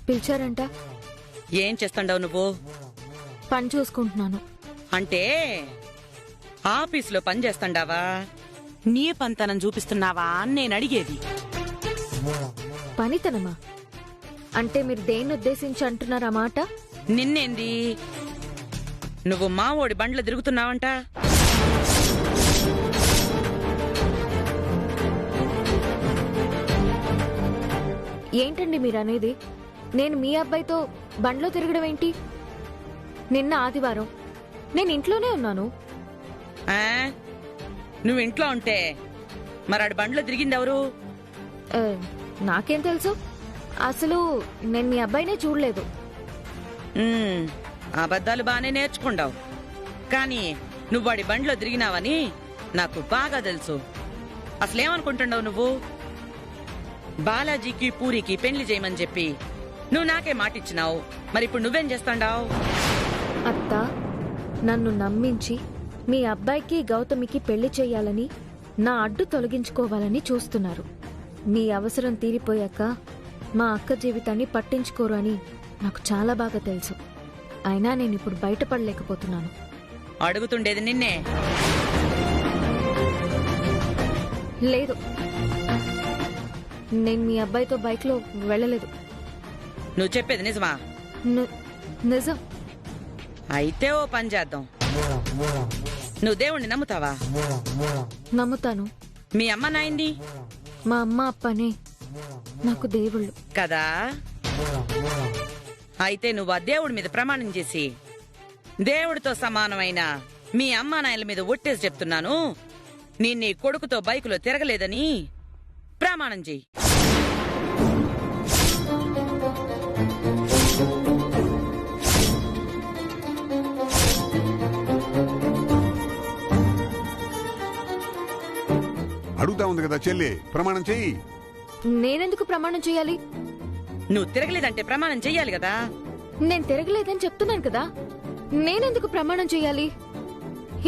పిలిచారంట. ఏం చేస్తాండావు నువ్వు? పని చూసుకుంటున్నాను. అంటే ఆఫీసులో పని చేస్తాండావా? నీ పంతనం చూపిస్తున్నావా అని నేను అడిగేది. పనితనమా అంటే మీరు దేన్ని ఉద్దేశించి అంటున్నారా మాట? నిన్నేంది, నువ్వు మావోడి బండ్లు తిరుగుతున్నావంట. ఏంటండి మీరు అనేది? నేను మీ అబ్బాయితో బండ్లో తిరగడం ఏంటి? నిన్న ఆదివారం నేను ఇంట్లోనే ఉన్నాను. ఆ? నువ్వు ఇంట్లో ఉంటే మరాడు బండ్లో తిరిగిందెవరు? నాకేం తెలుసు? అసలు నేను మీ అబ్బాయినే చూడలేదు. అబద్ధాలు బానే నేర్చుకుంటావు, కానీ నువ్వు వాడి బండ్లో తిరిగినావని నాకు బాగా తెలుసు. అసలేమనుకుంటున్నావు నువ్వు? బాలాజీకి పూరికి పెళ్లి చేయమని చెప్పి నువ్వు నాకే మాటిచ్చినావు. మరి ఇప్పుడు నువ్వేం చేస్తాండావు? అత్త, నన్ను నమ్మించి మీ అబ్బాయికి గౌతమికి పెళ్లి చేయాలని, నా అడ్డు తొలగించుకోవాలని చూస్తున్నారు. మీ అవసరం తీరిపోయాక మా అక్క జీవితాన్ని పట్టించుకోరు అని నాకు చాలా బాగా తెలుసు. అయినా నేను ఇప్పుడు బయటపడలేకపోతున్నాను. అడుగుతుండేది నిన్నే. లేదు, నేను మీ అబ్బాయితో బైక్లో వెళ్ళలేదు. నువ్వు చెప్పేది నిజమా? నిజం. అయితే ఓ పని చేద్దాం. నువ్వు దేవుణ్ణి నమ్ముతావా? నమ్ముతాను. మీ అమ్మ నాయన్ని? మా అమ్మ అప్పనే నాకు దేవుళ్ళు కదా. అయితే నువ్వు ఆ దేవుడి మీద ప్రమాణం చేసి, దేవుడితో సమానమైన మీ అమ్మా నాయల మీద ఒట్టేసి చెప్తున్నాను, నేను నీ కొడుకుతో బైకులో తిరగలేదని ప్రమాణం చెయ్యి. అడుగుతా ఉంది కదా చెల్లి, ప్రమాణం చెయ్యి. నేనెందుకు ప్రమాణం చేయాలి? నువ్వు తిరగలేదంటే ప్రమాణం చెయ్యాలి కదా. నేను తిరగలేదని చెప్తున్నాను కదా, నేనెందుకు ప్రమాణం చేయాలి?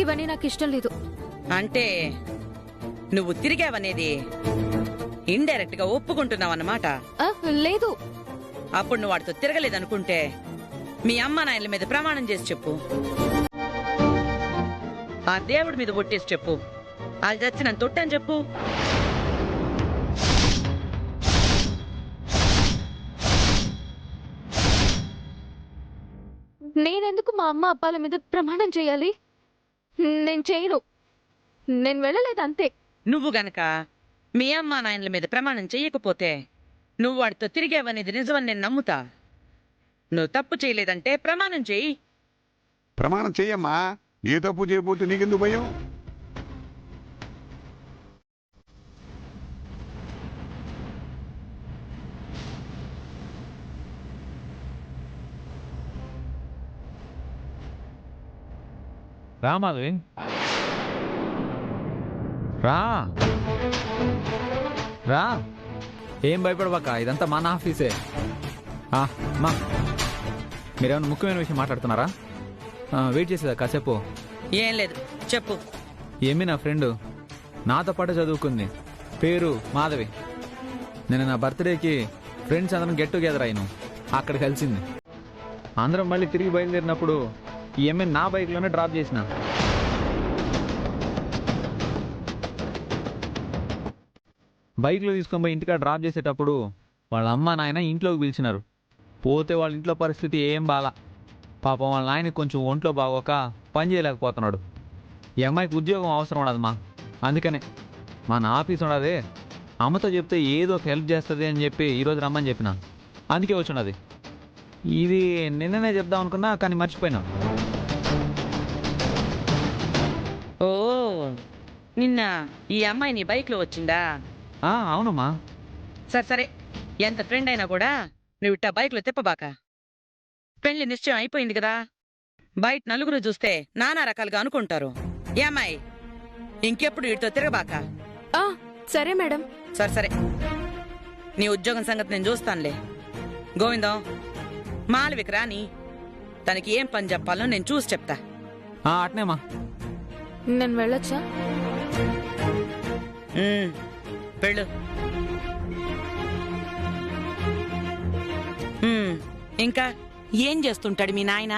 ఇవన్నీ నాకు ఇష్టం లేదు. అంటే నువ్వు తిరిగావనేది ఇండైరెక్ట్ గా ఒప్పుకుంటున్నావన్నమాట. లేదు. అప్పుడు నువ్వు వాడితో తిరగలేదనుకుంటే మీ అమ్మ నాయల మీద ప్రమాణం చేసి చెప్పు. ఆ దేవుడి మీద ఒట్టేసి చెప్పు. అది చచ్చి నన్ను తొట్టని చెప్పు. నేనెందుకు మా అమ్మ అబ్బాల మీద ప్రమాణం చేయాలి? నేను చేయను. నేను వెళ్ళలేదు, అంతే. నువ్వు గనక మీ అమ్మ నాయనల మీద ప్రమాణం చెయ్యకపోతే నువ్వు వాడితో తిరిగావనేది నిజమని నేను నమ్ముతా. నువ్వు తప్పు చేయలేదంటే ప్రమాణం చెయ్యి. ప్రమాణం చెయ్యమ్మా. ఏ తప్పు చేయబోతే నీకెందుకు భయం? రా మాధవి, రా రా. ఏం భయపడబాక, ఇదంతా మన ఆఫీసే. మా మీరేమన్నా ముఖ్యమైన విషయం మాట్లాడుతున్నారా? వెయిట్ చేసేదా కాసేపు? ఏం లేదు, చెప్పు. ఏమి, నా ఫ్రెండ్ నాతో పాటు చదువుకుంది, పేరు మాధవి. నేను నా బర్త్డేకి ఫ్రెండ్స్ అందరం గెట్ టుగెదర్ అయిను, అక్కడ కలిసింది. అందరం మళ్ళీ తిరిగి బయలుదేరినప్పుడు ఈ ఎంఏ నా బైక్లోనే డ్రాప్ చేసిన. బైక్లో తీసుకొని పోయి ఇంటికాడ డ్రాప్ చేసేటప్పుడు వాళ్ళ అమ్మ నాయన ఇంట్లోకి పిలిచినారు. పోతే వాళ్ళ ఇంట్లో పరిస్థితి ఏం బాలా. పాపం వాళ్ళ నాయనకి కొంచెం ఒంట్లో బాగోక పని చేయలేకపోతున్నాడు. ఈ అమ్మాయికి ఉద్యోగం అవసరం ఉండదమ్మా, అందుకనే మన ఆఫీస్ ఉండదే, అమ్మతో చెప్తే ఏదో ఒక హెల్ప్ చేస్తుంది అని చెప్పి ఈరోజు రమ్మని చెప్పిన. అందుకే వచ్చున్నది. ఇది నిన్ననే చెప్దాం అనుకున్నా, కానీ మర్చిపోయినా. ఓ, నిన్న ఈ అమ్మాయి నీ బైక్ లో వచ్చిందా? అవునమ్మా. సరే సరే, ఎంత ఫ్రెండ్ అయినా కూడా నువ్వు ఇట్టా బైక్ లో తిప్పబాక. పెళ్లి నిశ్చయం అయిపోయింది కదా, బయట నలుగురు చూస్తే నానా రకాలుగా అనుకుంటారు. ఏ అమ్మాయి, ఇంకెప్పుడు వీటితో తిరగబాక. సరే మేడం. సరే సరే, నీ ఉద్యోగం సంగతి నేను చూస్తానులే. గోవిందం, మాలవికి రాని, తనకి ఏం పని చెప్పాలో నేను చూసి చెప్తా. అట్నేమా. నేను వెళ్ళొచ్చా? వెళ్ళు. ఇంకా ఏం చేస్తుంటాడు మీ నాయన?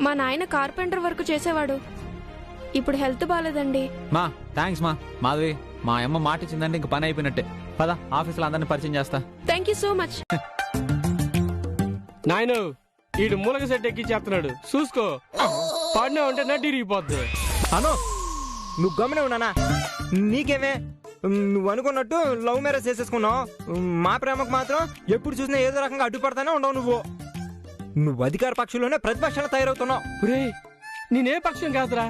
మా నాయన కార్పెంటర్ వర్క్ చేసేవాడు. ఇప్పుడు హెల్త్ బాలేదండి. మా థ్యాంక్స్ మా మాధవి, మా అమ్మ మాట ఇచ్చిందంటే ఇంక పని అయిపోయినట్టే. పద, ఆఫీసులో అందరిని పరిచయం చేస్తా. Thank you so much. నాయన ఈడు మూలక సెట్ ఎక్కిచ్చేస్తున్నాడు, చూసుకో. పాడినా ఉంటే నడ్డి ఇరిగిపోద్ది. అను, నువ్వు గమనే ఉన్నానా? నీకేమే, నువ్వు అనుకున్నట్టు లవ్ మ్యారేజ్ చేసేసుకున్నావు. మా ప్రేమకు మాత్రం ఎప్పుడు చూసినా ఏదో రకంగా అడ్డుపడతానే ఉండవు. నువ్వు అధికార పక్షంలోనే ప్రతిపక్షాలు తయారవుతున్నావు. ఒరే, నేనే పక్షం కాదురా,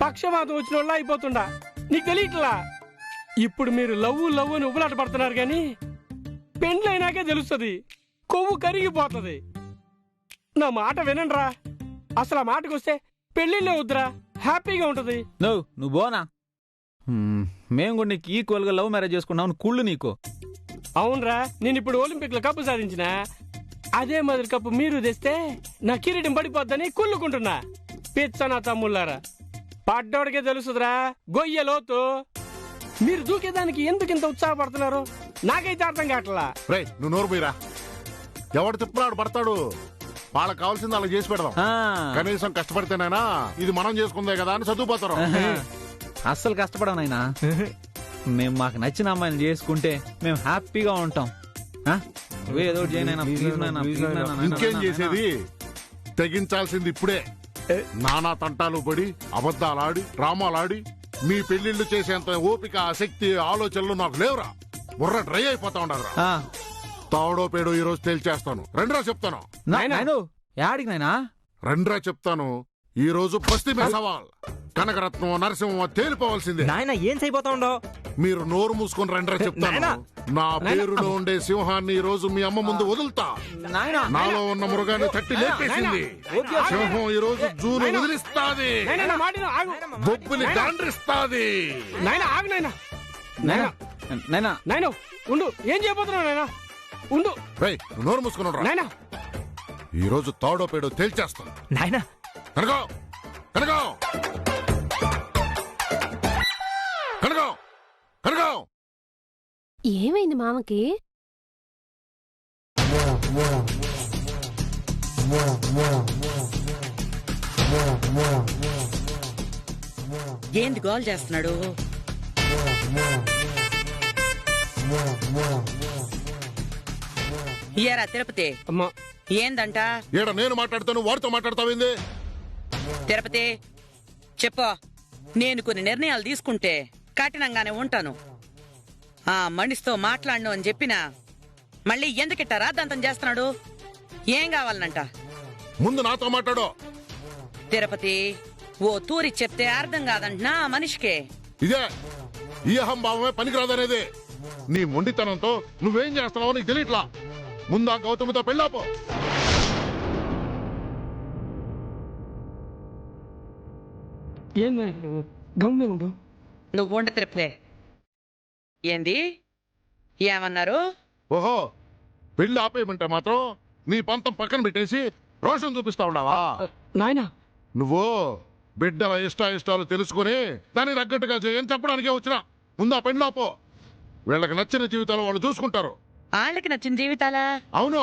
పక్షవాతం వచ్చిన వాళ్ళ అయిపోతుండా. నీకు తెలియట్లా? ఇప్పుడు మీరు లవ్ లవ్ అని ఉబలాట పడుతున్నారు గాని పెండ్లైనాకే తెలుస్తుంది, కొవ్వు కరిగిపోతుంది. నా మాట వినండిరా. అసలు ఆ మాటకు వస్తే పెళ్లిళ్ళే వద్దురా, హ్యాపీగా ఉంటది. నువ్వు బోనా, మేము కూడా నీకు ఈక్వల్ గా లవ్ మ్యారేజ్ చేసుకున్నావు. కుళ్ళు నీకు. అవునరా, నేను ఇప్పుడు ఒలింపిక్ లో కప్పు సాధించిన అదే మాదిరి కప్పు మీరు తెస్తే నా కిరీటం పడిపోద్దని కుళ్ళుకుంటున్నా. పిచ్చ నా తమ్ముళ్ళారా, పడ్డోడికే తెలుసుదిరా గొయ్య లోతు. మీరు దూకేదానికి ఎందుకు ఇంత ఉత్సాహపడుతున్నారు నాకైతే అర్థం కావట్లా. నువ్వు నోరు పోయిరా. ఎవడు తిప్పులాడు పడతాడు. వాళ్ళకి కావాల్సింది వాళ్ళకి చేసి పెడదాం. కనీసం కష్టపడితేనైనా ఇది మనం చేసుకుందే కదా అని చదువుపోతారు. అస్సలు కష్టపడవు నాయనా. మేము మాకు నచ్చిన అమ్మాయిని చేసుకుంటే మేము హ్యాపీగా ఉంటాం. ఏదో ఇంకేం చేసేది? తెగించాల్సింది ఇప్పుడే. నానా తంటాలు పడి అబద్ధాలాడి డ్రామాలాడి మీ పెళ్లిళ్లు చేసేంత ఓపిక, ఆసక్తి, ఆలోచనలు నాకు లేవురా. బుర్ర డ్రై అయిపోతా ఉండదురా. తావడో పేడో ఈ రోజు తేల్చేస్తాను. రెండ్రా చెప్తాను. యాడికి నాయనా? రెండ్రా చెప్తాను. ఈ రోజు బస్తీ మే సవాల్. కనకరత్నం, నరసింహ తేలిపోవాల్సిందే. నాయన ఏం చేయబోతా ఉండవు? మీరు నోరు మూసుకొని రెండ్రా చెప్తాను. నా పేరులో ఉండే సింహాన్ని ఈ రోజు మీ అమ్మ ముందు వదులుతా. నాలో ఉన్న మృగాన్ని తట్టి లేపేసింది. సింహం ఈ రోజు జూను వదిలిస్తాది, బొబ్బుని దాండ్రిస్తాది. నాయన ఉండు, ఏం చేయబోతున్నావు నాయన? ఉండు. నోరు మూసుకున్నాడు. ఈ రోజు తాడో పేడో తేల్చేస్తాను. నాయన కనకో, కనకో, కనకో, కనకో. ఏమైంది మామకి? ఏంది గోల్ చేస్తున్నాడు? ఏరా తిరుపతి, అమ్మా ఏందంట? ఏడా నేను మాట్లాడతాను, వాడితో మాట్లాడతావేంది? తిరుపతి చెప్పు. నేను కొన్ని నిర్ణయాలు తీసుకుంటే కఠినంగానే ఉంటాను. ఆ మనిషితో మాట్లాడను అని చెప్పినా మళ్ళీ ఎందుకిట్ట రాద్దంతం చేస్తున్నాడు? ఏం కావాలనంట? ముందు నాతో మాట్లాడు. తిరుపతి, ఓ తూరి చెప్తే అర్థం కాదంటున్నా ఆ మనిషికే. ఇదే ఈ అహంభావమే పనికిరాదనేది. నీ మొండితనంతో నువ్వేం చేస్తున్నావో నీకు తెలియట్లా. ముందు ఆ గౌతమితో పెళ్ళాపో. నువ్వు ఉండ తిరుపతి. ఏంది ఏమన్నారు? ఓహో, పెళ్లి ఆపేయమంటే మాత్రం నీ పంతం పక్కన పెట్టేసి రోషం చూపిస్తా ఉన్నావా? నాయనా, నువ్వు బిడ్డల ఇష్టాలు తెలుసుకుని దాన్ని తగ్గట్టుగా చేయని చెప్పడానికే వచ్చినా. ముందు ఆ పెళ్లి ఆపో. వీళ్ళకి నచ్చిన జీవితాలు వాళ్ళు చూసుకుంటారు. వాళ్ళకి నచ్చిన జీవితాలా? అవును.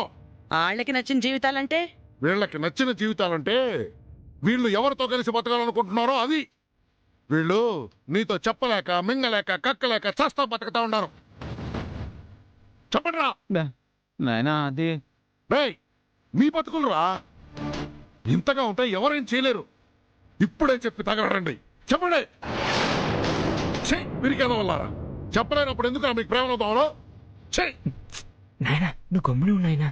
వాళ్ళకి నచ్చిన జీవితాలంటే? వీళ్ళకి నచ్చిన జీవితాలంటే వీళ్ళు ఎవరితో కలిసి బతకాలనుకుంటున్నారో అది. వీళ్ళు నీతో చెప్పలేక, మింగలేక, కక్కలేక చస్తా బతకతా ఉన్నారు. చెప్పండి రా నాయనా. అది మీ బతుకులురా. ఇంతగా ఉంటే ఎవరేం చేయలేరు. ఇప్పుడే చెప్పి తగలరండి. చెప్పండి. విరికేదా వల్లారా? చెప్పలేనప్పుడు ఎందుకు మీకు ప్రేమలో నాయనా, నువ్వు గమ్మునే ఉన్నాయనా.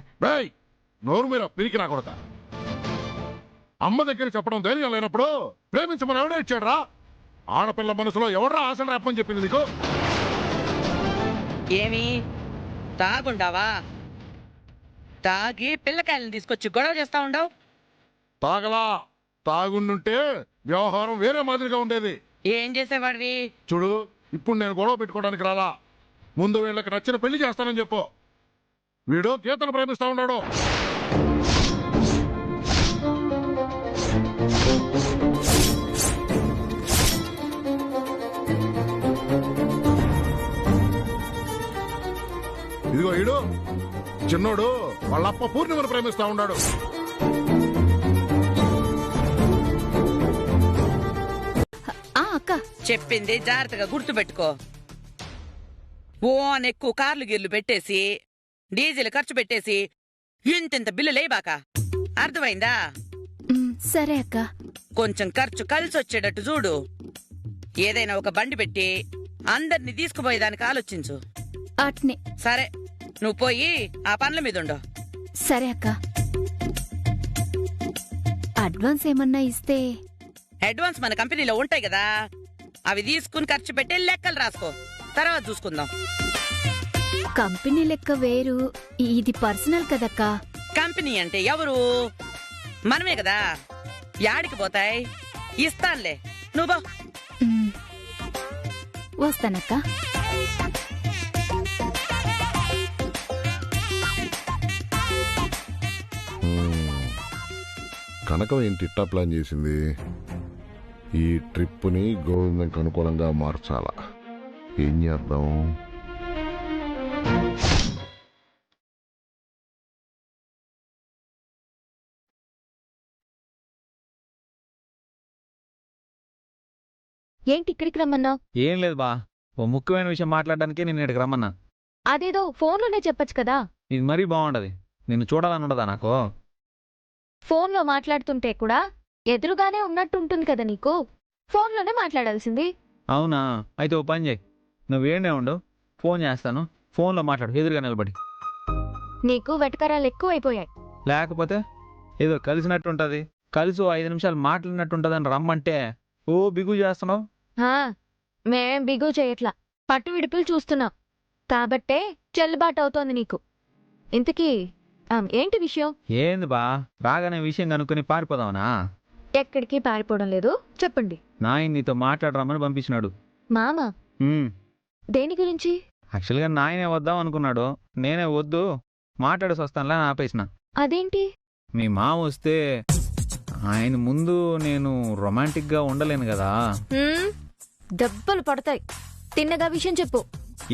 నోరు మీద పిరికి రాకూడదా? అమ్మ దగ్గర చెప్పడం ధైర్యం లేనప్పుడు ప్రేమించమని ఎవడే ఇచ్చాడు రా? ఆడపిల్ల మనసులో ఎవడ్రా ఆశలు రేపని చెప్పింది నీకు? ఏమి తాగుండావా? తాగి పిల్లకాయలను తీసుకొచ్చి గొడవ చేస్తా ఉండవు? తాగలా. తాగుండుంటే వ్యవహారం వేరే మాదిరిగా ఉండేది. ఏం చేసేవాడివి? చూడు, ఇప్పుడు నేను గొడవ పెట్టుకోవడానికి రాలా. ముందు వీళ్ళకి నచ్చిన పెళ్లి చేస్తానని చెప్పు. వీడు గీతను ప్రేమిస్తా ఉన్నాడు. ఇదిగో ఈడు చిన్నోడు వాళ్ళప్ప పూర్ణిమను ప్రేమిస్తా ఉన్నాడు. అక్క, చెప్పింది జాగ్రత్తగా గుర్తుపెట్టుకో. ఓ అని ఎక్కువ కార్లు గిర్లు పెట్టేసి డీజిల్ ఖర్చు పెట్టేసి ఇంతింత బిల్లు లేబాక. అర్థమైందా? సరే అక్క. కొంచెం ఖర్చు కలిసొచ్చేటట్టు చూడు. ఏదైనా ఒక బండి పెట్టి అందరినీ తీసుకుపోయేదానికి ఆలోచించు. అట్నే. సరే, నువ్వు పోయి ఆ పనుల మీద ఉండు. సరే అక్క. అడ్వాన్స్ ఏమన్నా ఇస్తే? అడ్వాన్స్ మన కంపెనీలో ఉంటాయి కదా, అవి తీసుకుని ఖర్చు పెట్టి లెక్కలు రాసుకో. తర్వాత చూసుకుందాం. కంపెనీ లెక్క వేరు, ఇది పర్సనల్ కదక్కా. కంపెనీ అంటే ఎవరు? మనమే కదా. యాడికి పోతాయి? ఇస్తానులే, నువ్వు వస్తానక్క. కనకం ఏంటి ఇట్టా ప్లాన్ చేసింది? ఈ ట్రిప్ని గోవిందంకి అనుకూలంగా మార్చాలా? ఏం చేద్దాం? ఏంటి ఇక్కడికి రమ్మన్నావు? ఏం లేదు బా, ఓ ముఖ్యమైన విషయం మాట్లాడడానికి నేను ఇక్కడికి రమ్మన్నా. అదేదో ఫోన్లోనే చెప్పొచ్చు కదా. ఇది మరీ బాగుండదు. నిన్ను చూడాలని ఉండదా నాకు? ఫోన్లో మాట్లాడుతుంటే కూడా ఎదురుగానే ఉన్నట్టుంటుంది కదా నీకు. ఫోన్లోనే మాట్లాడాల్సింది. అవునా? అయితే ఓ పని చేయి, నువ్వేనే ఉండు, ఫోన్ చేస్తాను, ఫోన్లో మాట్లాడు ఎదురుగా నిలబడి. నీకు వెటకరాలు ఎక్కువైపోయాయి. లేకపోతే ఏదో కలిసినట్టుంటది, కలిసి ఓ 5 నిమిషాలు మాట్లాడినట్టుంటదని రమ్మంటే ఓ బిగు చేస్తున్నావు. మేం బిగు చేయట్లా, పట్టు విడుపులు చూస్తున్నాం కాబట్టే చెల్లుబాటు అవుతోంది నీకు. ఇంతకీ ఏంటి విషయం? ఏంది బా, రాగానే విషయం కనుక్కొని పారిపోదామనా? ఎక్కడికి పారిపోవడం లేదు, చెప్పండి. నాయన నీతో మాట్లాడరమ్మని పంపించినాడు. మామ? దేని గురించి? యాక్చువల్గా నాయనే వద్దాం అనుకున్నాడు, నేనే వద్దు మాట్లాడేసి వస్తానులే అని ఆపేసిన. అదేంటి? మీ మామ వస్తే ఆయన ముందు నేను రొమాంటిక్గా ఉండలేను కదా. దెబ్బలు పడతాయి. తిన్నగా విషయం చెప్పు.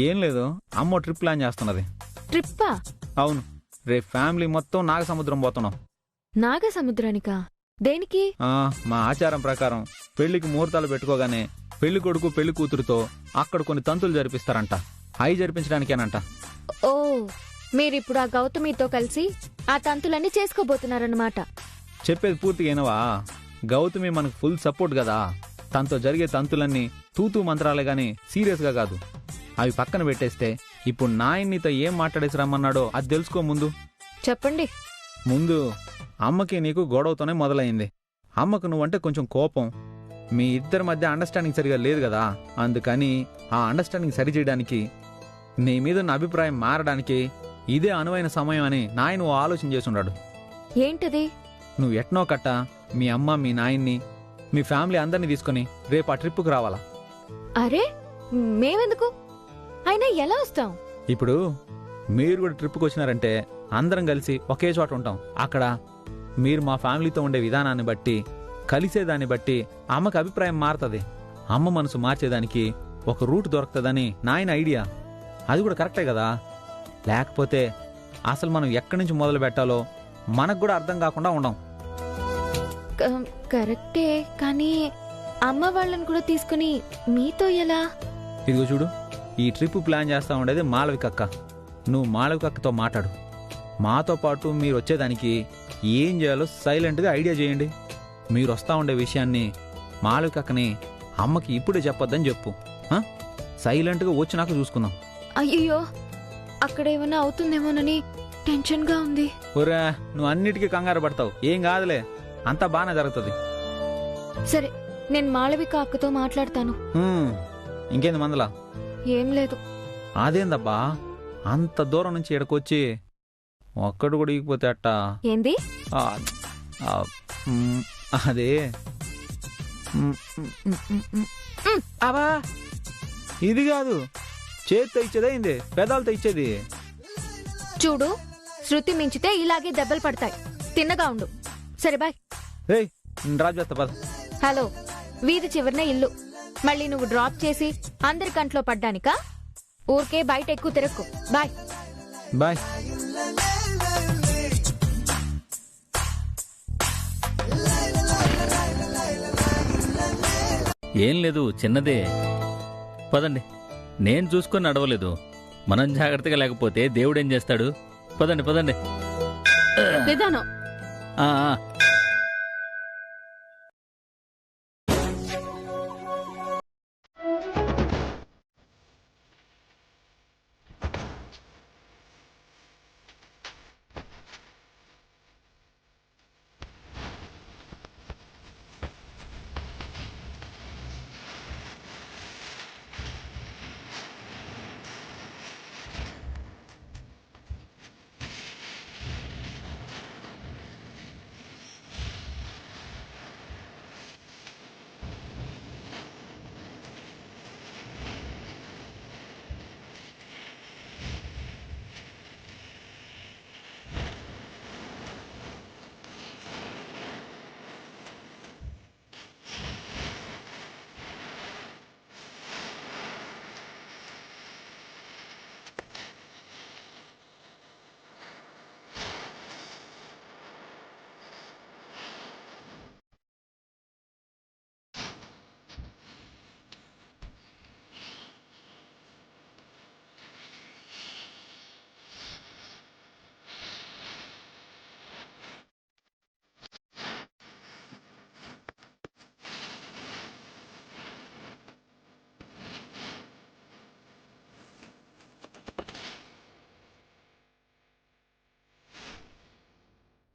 ఏం లేదు, అమ్మో ట్రిప్ ప్లాన్ చేస్తున్నది. ట్రిప్పా? అవును, రేపు ఫ్యామిలీ మొత్తం నాగసముద్రం పోతున్నాం. నాగసముద్రానికా? దేనికి? మా ఆచారం ప్రకారం పెళ్లికి ముహూర్తాలు పెట్టుకోగానే పెళ్లి కొడుకు పెళ్లి కూతురుతో అక్కడ కొన్ని తంతులు జరిపిస్తారంట. అవి జరిపించడానికేనంట. ఓ, మీరిప్పుడు ఆ గౌతమితో కలిసి ఆ తంతులన్నీ చేసుకోబోతున్నారన్నమాట. చెప్పేది పూర్తిగా ఏనవా? గౌతమి మనకు ఫుల్ సపోర్ట్ కదా. తనతో జరిగే తంతులన్నీ తూతూ మంత్రాలే గాని సీరియస్ గా కాదు. అవి పక్కన పెట్టేస్తే ఇప్పుడు నాయన్నితో ఏం మాట్లాడేసి రమ్మన్నాడో అది తెలుసుకో. ముందు చెప్పండి. ముందు అమ్మకి నీకు గొడవతోనే మొదలైంది. అమ్మకు నువ్వంటే కొంచెం కోపం. మీ ఇద్దరి మధ్య అండర్స్టాండింగ్ సరిగా లేదు కదా. అందుకని ఆ అండర్స్టాండింగ్ సరిచేయడానికి, నీ మీద ఉన్న అభిప్రాయం మారడానికి ఇదే అనువైన సమయం అని నాయన ఓ ఆలోచన చేసున్నాడు. ఏంటది? నువ్వు ఎట్నో కట్ట మీ అమ్మ, మీ నాయన్ని, మీ ఫ్యామిలీ అందరినీ తీసుకుని రేపు ఆ ట్రిప్పుకు రావాలా. అరే, మేమెందుకు? అయినా ఎలా వస్తాం? ఇప్పుడు మీరు కూడా ట్రిప్పుకు వచ్చినారంటే అందరం కలిసి ఒకే చోట ఉంటాం. అక్కడ మీరు మా ఫ్యామిలీతో ఉండే విధానాన్ని బట్టి, కలిసేదాన్ని బట్టి అమ్మకి అభిప్రాయం మారుతుంది. అమ్మ మనసు మార్చేదానికి ఒక రూట్ దొరుకుతుందని నాయన ఐడియా. అది కూడా కరెక్టే కదా. లేకపోతే అసలు మనం ఎక్కడి నుంచి మొదలు పెట్టాలో మనకు కూడా అర్థం కాకుండా ఉండం. కరెక్టే, కానీ అమ్మ వాళ్ళని కూడా తీసుకుని మీతో ఎలా? ఇదిగో చూడు, ఈ ట్రిప్ ప్లాన్ చేస్తా ఉండేది మాళవికక్క. నువ్వు మాళవికక్కతో మాట్లాడు. మాతో పాటు మీరు వచ్చేదానికి ఏం చేయాలో సైలెంట్గా ఐడియా చేయండి. మీరు వస్తా ఉండే విషయాన్ని మాళవికక్కని అమ్మకి ఇప్పుడే చెప్పొద్దని చెప్పు. సైలెంట్గా వచ్చి నాకు చూసుకుందాం. అయ్యో, అక్కడ ఏమన్నా అవుతుందేమోనని టెన్షన్గా ఉంది. ఒరే, నువ్వు అన్నిటికీ కంగారు పడతావు. ఏం కాదులే, అంతా బాగానే జరుగుతుంది. సరే, నేను మాళవిక అక్కతో మాట్లాడతాను. ఇంకేంది మందలా? ఏం లేదు. అదేందబ్బా, అంత దూరం నుంచి ఇక్కడికొచ్చి ఒక్కడు కూడా ఇగిపోతే అట్ట? ఏంది? అదే అవా, ఇది కాదు, చేతితో ఇచ్చేదే ఇంది, పెదాలతో ఇచ్చేది. చూడు, శృతి మించితే ఇలాగే దెబ్బలు పడతాయి. తిన్నగా ఉండు. సరే, బాయ్. రేయ్, డ్రాప్ చేస్తా పద. హలో, వీధి చివరినే ఇల్లు. మళ్ళీ నువ్వు డ్రాప్ చేసి అందరి కంట్లో పడ్డానికా? ఊరికే బయట ఎక్కువ తిరక్కు. బాయ్. బాయ్. ఏం లేదు, చిన్నదే. పదండి. నేను చూసుకొని నడవలేదు. మనం జాగ్రత్తగా లేకపోతే దేవుడేం చేస్తాడు? పదండి పదండి. నిదానం. ఆ, ఆ.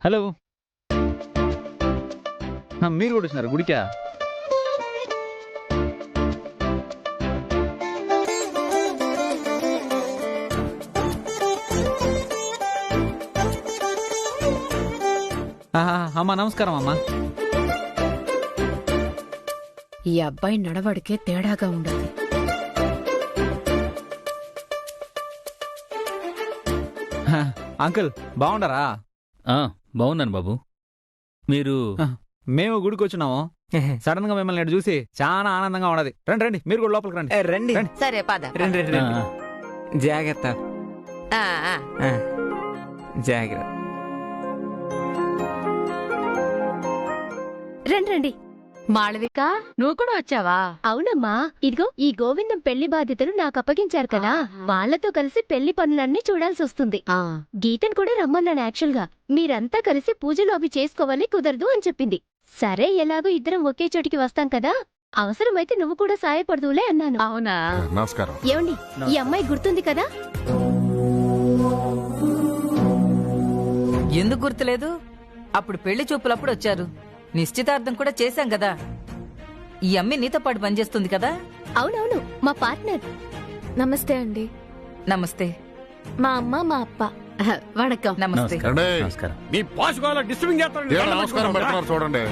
హలో, మీరు కూడా వచ్చినారు గుడికా? అమ్మా నమస్కారం అమ్మా. ఈ అబ్బాయి నడవడికే తేడాగా ఉండదు. అంకుల్ బాగుండరా? బాగున్నాను బాబు. మీరు? మేము గుడికి వచ్చినాము. సడన్ గా మిమ్మల్ని చూసి చాలా ఆనందంగా ఉన్నది. రండి రండి, మీరు కూడా లోపలికి రండి. రండి. సరే పద. రండి రండి రండి. జాగ్రత్త. జాగ్రత్త. రండి రండి. మాళవిక, నువ్వు కూడా వచ్చావా? అవునమ్మా, ఇదిగో ఈ గోవిందం పెళ్లి బాధ్యతలు నాకు అప్పగించారు కదా, వాళ్లతో కలిసి పెళ్లి పనులన్నీ చూడాల్సి వస్తుంది. గీతను కూడా రమ్మన్నాను. యాక్చువల్ గా మీరంతా కలిసి పూజలు అవి చేసుకోవాలి, కుదరదు అని చెప్పింది. సరే, ఎలాగో ఇద్దరం ఒకే చోటికి వస్తాం కదా, అవసరమైతే నువ్వు కూడా సాయపడదులే అన్నాను. అవునా? నమస్కారం. ఏమండి, ఈ అమ్మాయి గుర్తుంది కదా? ఎందుకు గుర్తులేదు? అప్పుడు పెళ్లి చూపులప్పుడు వచ్చారు. నిశ్చితార్థం కూడా చేశాం కదా. ఈ అమ్మి నీతో పాటు పనిచేస్తుంది కదా? అవునవును, మా పార్ట్నర్. నమస్తే అండి. నమస్తే. మా అమ్మ, మా అప్ప. వణకం. నమస్తే. నమస్కారం. నీ పాసుకోవాలా డిస్టర్బింగ్ చేస్తాడు. ఏం నమస్కారం పెడుతున్నారు చూడండి.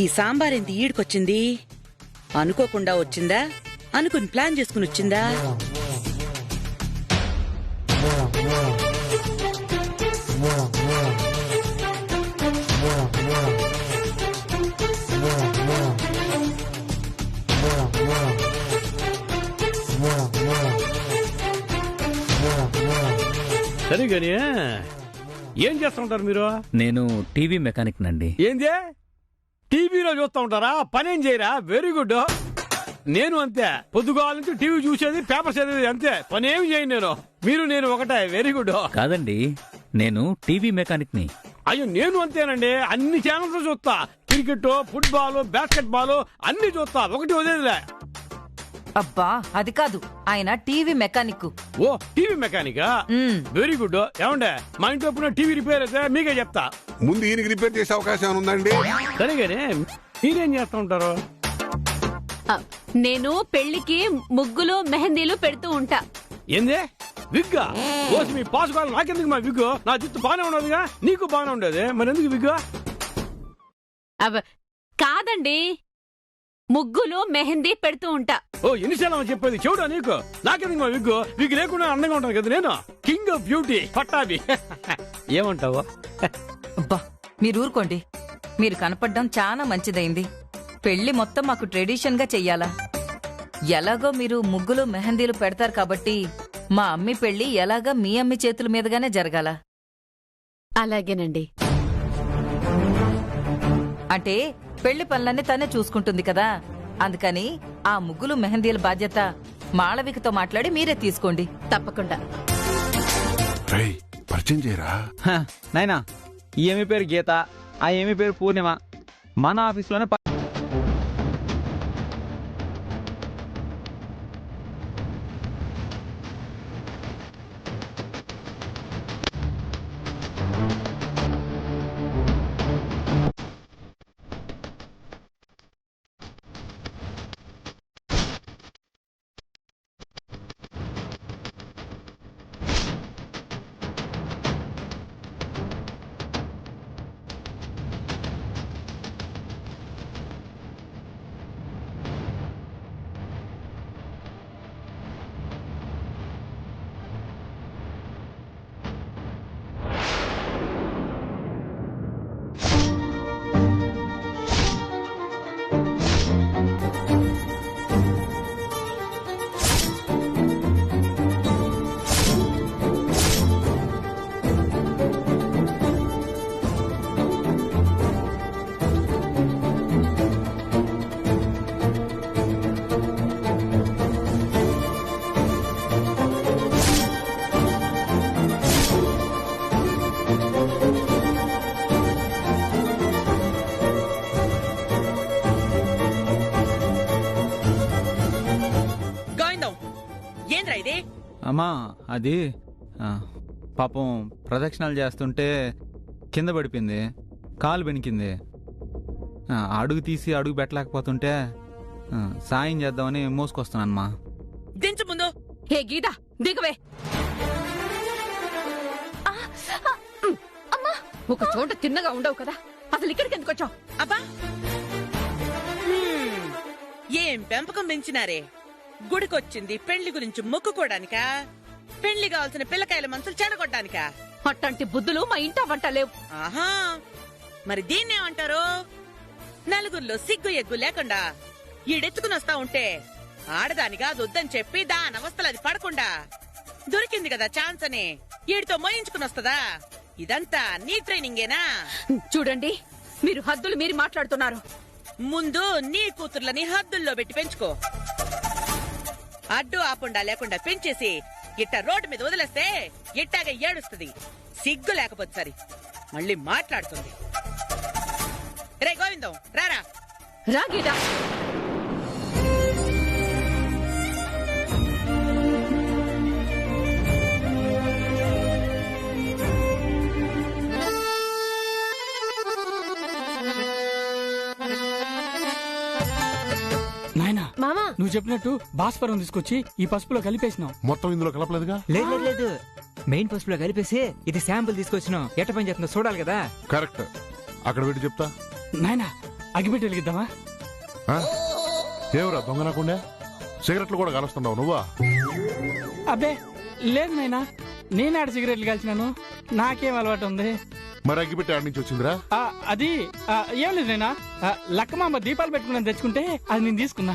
ఈ సాంబార్ ఎంత ఈడుకొచ్చింది? అనుకోకుండా వచ్చిందా? అనుకుని ప్లాన్ చేసుకుని వచ్చిందా? సరే గాని ఏం చేస్తా ఉంటారు మీరు? నేను టీవీ మెకానిక్ నండి. ఏంది టీవీలో చూస్తా ఉంటారా? పనేం చేయరా? Very good. నేను అంతే, పొద్దుగాల నుంచి టీవీ చూసేది, పేపర్ చదివేది అంతే. పనేమి చేయను నేను ఒకటే. Very good. కాదండి, నేను టీవీ మెకానిక్ ని. అయ్యో, నేను అంతేనండి. అన్ని ఛానల్స్ చూస్తా. క్రికెట్, ఫుట్బాల్, బాస్కెట్ బాల్ అన్ని చూస్తా. ఒకటి వదిలేదులే. అబ్బా, అది కాదు, ఆయన టీవీ మెకానిక్. ఓ, టీవీ మెకానికా? Very good. ఏమండే, మా ఇంట్లో ఎప్పుడు టీవీ రిపేర్ అయితే మీకే చెప్తా. ముందు ఈయనకి రిపేర్ చేసే అవకాశం ఉందండి. సరేగానే మీరేం చేస్తా ఉంటారు? నేను పెళ్లికి ముగ్గులు మెహందీలు పెడుతూ ఉంటా. ఏందే విగ్గా? ఓసి మీ పాసుకోవాలి. నాకెందుకు మా విగ్గు? నా జుట్టు బాగానే ఉండదుగా, నీకు బాగానే ఉండదు, మరి ఎందుకు విగ్గు? కాదండి, ముగ్గులు మెహందీ పెడుతూ ఉంటా. ఓ, ఎన్నిసార్లు చెప్పేది చెవుడా నీకు? నాకెందుకు మా విగ్గు? విగ్గు లేకుండా అందంగా ఉంటాను కదా నేను. King of beauty Pattabhi. ఏమంటావు? అబ్బా, మీరు ఊరుకోండి. మీరు కనపడడం చాలా మంచిదైంది. పెళ్లి మొత్తం మాకు ట్రెడిషన్ గా చెయ్యాలా? ఎలాగో మీరు ముగ్గులు మెహందీలు పెడతారు కాబట్టి మా అమ్మి పెళ్లి ఎలాగా మీ అమ్మి చేతుల మీదుగానే జరగాల. అలాగేనండి. అంటే పెళ్లి పనులన్నీ తనే చూసుకుంటుంది కదా, అందుకని ఆ ముగ్గులు మెహందీల బాధ్యత మాళవికతో మాట్లాడి మీరే తీసుకోండి. తప్పకుండా. రేయ్, పరిచయం చేయరా. నాయనా, ఈ ఏమి పేరు గీత, ఆ ఏమి పేరు పూర్ణిమ. మన ఆఫీస్లోనే అమ్మా అది పాపం ప్రదక్షిణాలు చేస్తుంటే కింద పడిపోయింది, కాలు బెనికింది. అడుగు తీసి అడుగు పెట్టలేకపోతుంటే సాయం చేద్దామని మోసుకొస్తున్నానమ్మా. దించు ముందు. హే గీత, దిగవే. ఒక చోట తిన్నగా ఉండవు కదా, అసలు ఇక్కడికి ఎందుకు వచ్చావు? అబ్బా, ఏం పెంపకం పెంచినారే. గుడికొచ్చింది పెళ్లి గురించి మొక్కుకోడానికా? పెళ్లి కావాల్సిన పిల్లకాయల మనసులు చెడగొట్టానికా? అట్లాంటి బుద్ధులు మా ఇంట వంట లేవు. ఆహా, మరి దీన్నేమంటారు? నలుగురిలో సిగ్గు ఎగ్గు లేకుండా ఈడెత్తుకుని వస్తా ఉంటే ఆడదానిగా వద్దని చెప్పి దానవస్థలు అది పడకుండా దొరికింది కదా ఛాన్స్ అని ఈడితో మోయించుకుని వస్తుందా? ఇదంతా నీ ట్రైనింగేనా? చూడండి, మీరు హద్దులు మీరి మాట్లాడుతున్నారు. ముందు నీ కూతుర్లని హద్దుల్లో పెట్టి పెంచుకో. అడ్డు ఆపుండా లేకుండా పెంచేసి ఇట్ట రోడ్డు మీద వదిలేస్తే ఇట్టాగే ఏడుస్తుంది. సిగ్గు లేకపోతే సరి మళ్ళీ మాట్లాడుతుంది. రే గోవిందం, రారా. రాగీడా, నాయనా మామా నువ్వు చెప్పినట్టు భాస్వరం తీసుకొచ్చి ఈ పసుపులో కలిపేసినావు. మొత్తం ఇందులో కలపలేదుగా? లేదు లేదు లేదు, మెయిన్ పసుపులో కలిపేసి ఇది శాంపుల్ తీసుకొచ్చినాం. ఎట్ట పని చేస్తుందో చూడాలి కదా. కరెక్ట్. అక్కడ పెట్టి చెప్తా. నాయనా అగ్గిపెట్టి వెలిగిద్దామా? ఏవరా దొంగ నాకుండే సిగరెట్లు కూడా కలుస్తున్నావు నువ్వా? అబ్బే లేదు నాయనా, నేను ఆడ సిగరెట్లు కాల్చినాను. నాకేం అలవాటు ఉంది. మరి అగ్గిపెట్టి ఆడి నుంచి వచ్చిందిరా? అది ఏం లేదు నాయనా, లక్కమాంబ దీపాలు పెట్టుకున్నాను తెచ్చుకుంటే అది నేను తీసుకున్నా.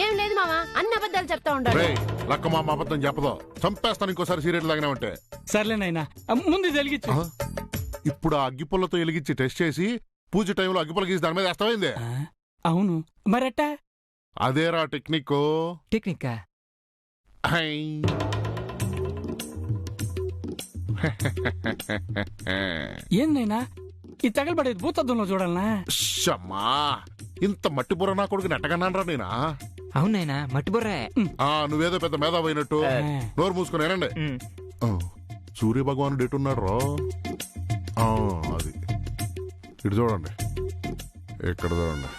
ఏం లేదు మామా, అన్ని అబద్ధాలు చెప్తా ఉంటాడు. లక్కమామ అబద్ధం చెప్పదో, చంపేస్తాను ఇంకోసారి సిగరెట్లు తాగినావంటే. సర్లే నాయనా, ముందు వెలిగించు. ఇప్పుడు ఆ అగ్గిపుల్లతో వెలిగించి టెస్ట్ చేసి పూజ టైంలో అగ్గిపుల్ల గీసి దాని మీద వేస్తామైందే. అవును మరట్టా? అదేరా టెక్నిక్. టెక్నిక్ ఏందైనా ఈ తగలబడేది భూతద్దంలో చూడాలనా? షమ్మా, ఇంత మట్టి బుర్ర నా కొడుకు నెట్టగన్నానరా నేనా? అవునైనా మట్టి బుర్రే. నువ్వేదో పెద్ద మేధ పోయినట్టు నోరు మూసుకుని ఏనండి. సూర్య భగవానుడు ఎటున్నాడు రా? అది ఇటు చూడండి, ఇక్కడ చూడండి.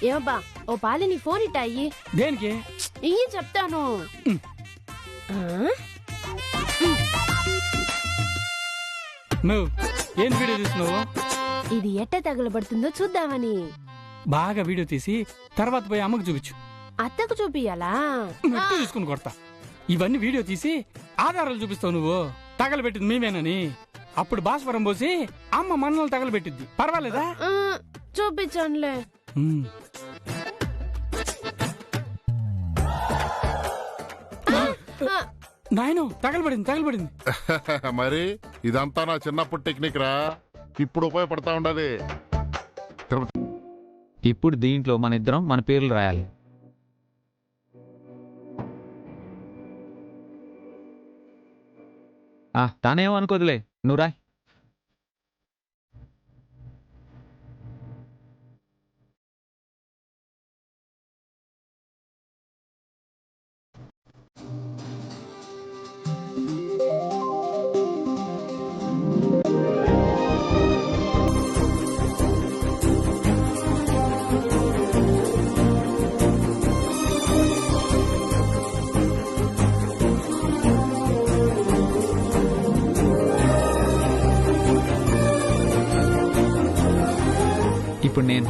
ఏమబ్బా, ఓ పాలి నీ ఫోన్ ఇట్టా అయ్యి. దేనికి? ఇయ్యి చెప్తాను. ఏం వీడియో తీస్తున్నావు? ఇది ఎట్ట తగలబడుతుందో చూద్దామని. బాగా వీడియో తీసి తర్వాత పోయి అమ్మకు చూపించు. అత్తకు చూపియాలా? మెట్టు తీసుకుని కొడతా. ఇవన్నీ వీడియో తీసి ఆధారాలు చూపిస్తావు నువ్వు తగలబెట్టింది మేమేనని. అప్పుడు భాస్వరం పోసి అమ్మ మనల్ని తగలబెట్టిద్ది. పర్వాలేదా? చూపించండిలే. నాయను తగలబడింది. మరి ఇదంతా నా చిన్నప్పుడు టెక్నిక్ రా, ఇప్పుడు ఉపయోగపడతా ఉండదు. ఇప్పుడు దీంట్లో మన ఇద్దరం మన పేర్లు రాయాలి. తానేమో అనుకోదులే, నువ్వు రాయ్. ఇప్పుడు నేను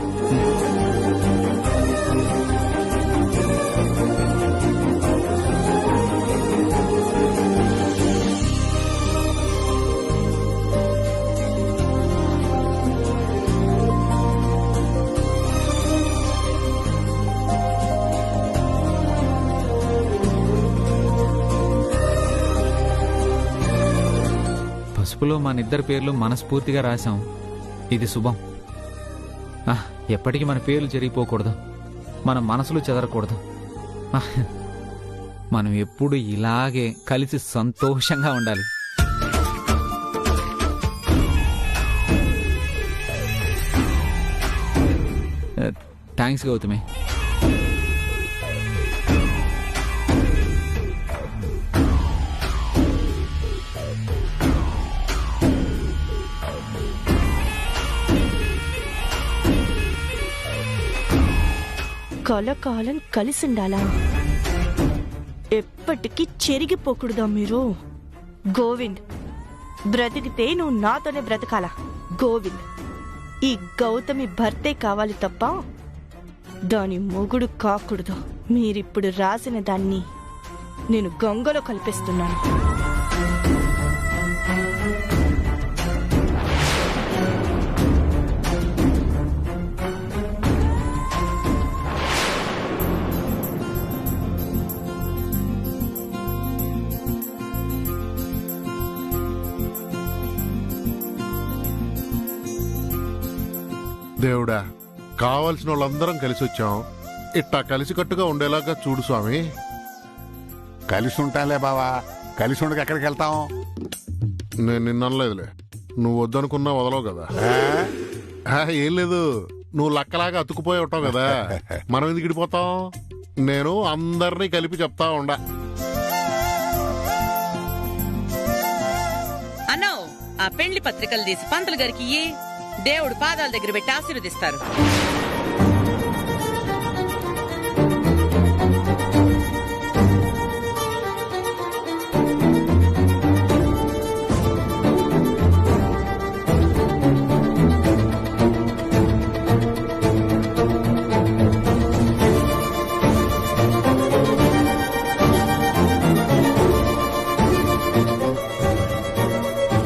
పసుపులో మన ఇద్దరి పేర్లు మనస్ఫూర్తిగా రాశాం. ఇది శుభం. ఎప్పటికీ మన పేర్లు జరిగిపోకూడదు, మన మనసులు చెదరకూడదు. మనం ఎప్పుడు ఇలాగే కలిసి సంతోషంగా ఉండాలి. థ్యాంక్స్ గౌతమి. కలకాలం కలిసిండాలా, ఎప్పటికీ చెరిగిపోకూడదా మీరు? గోవింద్, బ్రతికితే నువ్వు నాతోనే బ్రతకాలా. గోవింద్, ఈ గౌతమి భర్తే కావాలి తప్ప దాని మొగుడు కాకూడదు. మీరిప్పుడు రాసిన దాన్ని నేను గంగలో కలిపేస్తున్నాను. దేవుడా, కావలసిన వాళ్ళందరం కలిసి వచ్చాం. ఇట్టా కలిసికట్టుగా ఉండేలాగా చూడు స్వామి. కలిసి ఉంటాలే బావా, కలిసి ఉండక ఎక్కడికి వెళ్తాం? నేను నిన్నలేదులే, నువ్వు వద్దనుకున్నా వదలవు కదా. ఏం లేదు, నువ్వు లక్కలాగా అతుకుపోయి ఉంటావు కదా, మనం ఎందుకు ఇడిపోతాం? నేను అందరినీ కలిపి చెప్తా ఉండా. అన్నో, ఆ పెండ్లి పత్రికలు తీసి పంతులు గారికి ఇయ్యి. దేవుడు పాదాల దగ్గర పెట్టి ఆశీర్వదిస్తారు.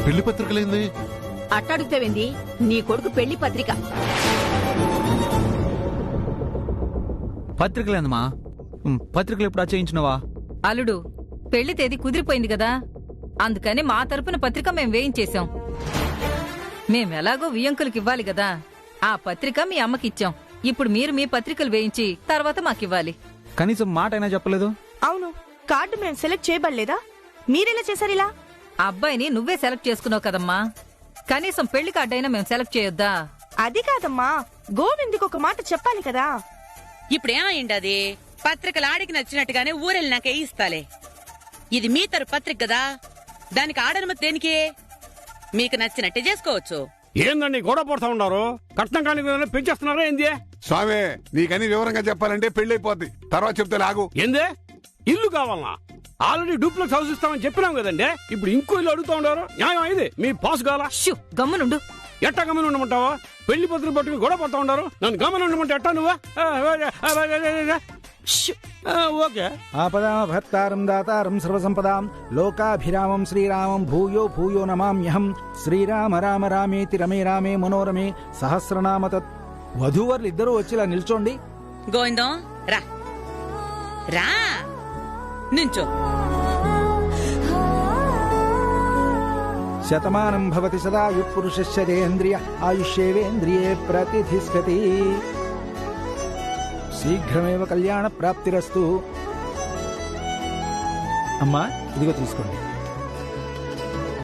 పెళ్లి పత్రికలేంది? అట్టడుగుతావేంది? నీ కొడుకు పెళ్లి పత్రిక. పత్రికలేదమ్మా, పత్రికలు ఎప్పుడు చేయించినవా? అల్లుడు, పెళ్లి తేదీ కుదిరిపోయింది కదా, అందుకని మా తరపున పత్రిక మేం వేయించేశాం. మేమెలాగో వియంకులకి ఇవ్వాలి కదా, ఆ పత్రిక మీ అమ్మకిచ్చాం. ఇప్పుడు మీరు మీ పత్రికలు వేయించి తర్వాత మాకివ్వాలి. కనీసం మాట అయినా చెప్పలేదు. అవును, కార్డు మేము సెలెక్ట్ చేయబడలేదా? మీరెలా చేశారు ఇలా? అబ్బాయిని నువ్వే సెలెక్ట్ చేసుకున్నావు కదమ్మా, కనీసం పెళ్లి కార్డైనా మేము సెలెక్ట్ చేయొద్దా? అది కాదమ్మా, గోవింద్కి ఒక మాట చెప్పాలి కదా. ఇప్పుడేమైంది? అది పత్రికలు ఆడికి నచ్చినట్టుగానే ఊరెళ్ళినాకే ఇస్తాలే. ఇది మీ తరపు పత్రిక కదా, దానికి ఆడనుమతి దేనికి? మీకు నచ్చినట్టే చేసుకోవచ్చు. ఏందండి గొడవ పడుతూ ఉన్నారు? కట్నం కానీ పెంచేస్తున్నారా ఏంది? స్వామి, నీకని వివరంగా చెప్పాలంటే పెళ్లి అయిపోద్ది, తర్వాత చెప్తే లాగు. ఏందే? ఇల్లు కావాలనా? ఆల్రెడీ డూప్లెక్స్ హౌస్ ఇస్తామని చెప్పినాం కదండి, ఇప్పుడు ఇంకో ఇల్లు అడుగుతా ఉన్నారు. న్యాయం ఇది? మీ పాస్ కావాలా? గమ్మునుండు. ఎట్టా గమని ఉండమంటావా? పెళ్లి పత్రిక పట్టుకుని గొడవ పడుతూ ఉన్నారు, నన్ను గమని ఉండమంటే ఎట్టా నువ్వా? ఓకే. ఆపదామభర్తారం దాతారం సర్వసంపదాం లోకాభిరామం శ్రీరామం భూయో భూయో నమామ్యహం శ్రీరామ రామ రామేతి రమే రామే మనోరమే సహస్రనామ తత్. వధూవరులు ఇద్దరూ వచ్చి ఇలా నిల్చోండి. గోవిందం రా రా నించో. శతమానం భవతి సదాయు పురుషస్యేంద్రియ ఆయుష్యేవేంద్రియే ప్రతిధిష్ఠతి. శీఘ్రమేవ కళ్యాణ ప్రాప్తిరస్తు. అమ్మా ఇదిగో తీసుకోండి.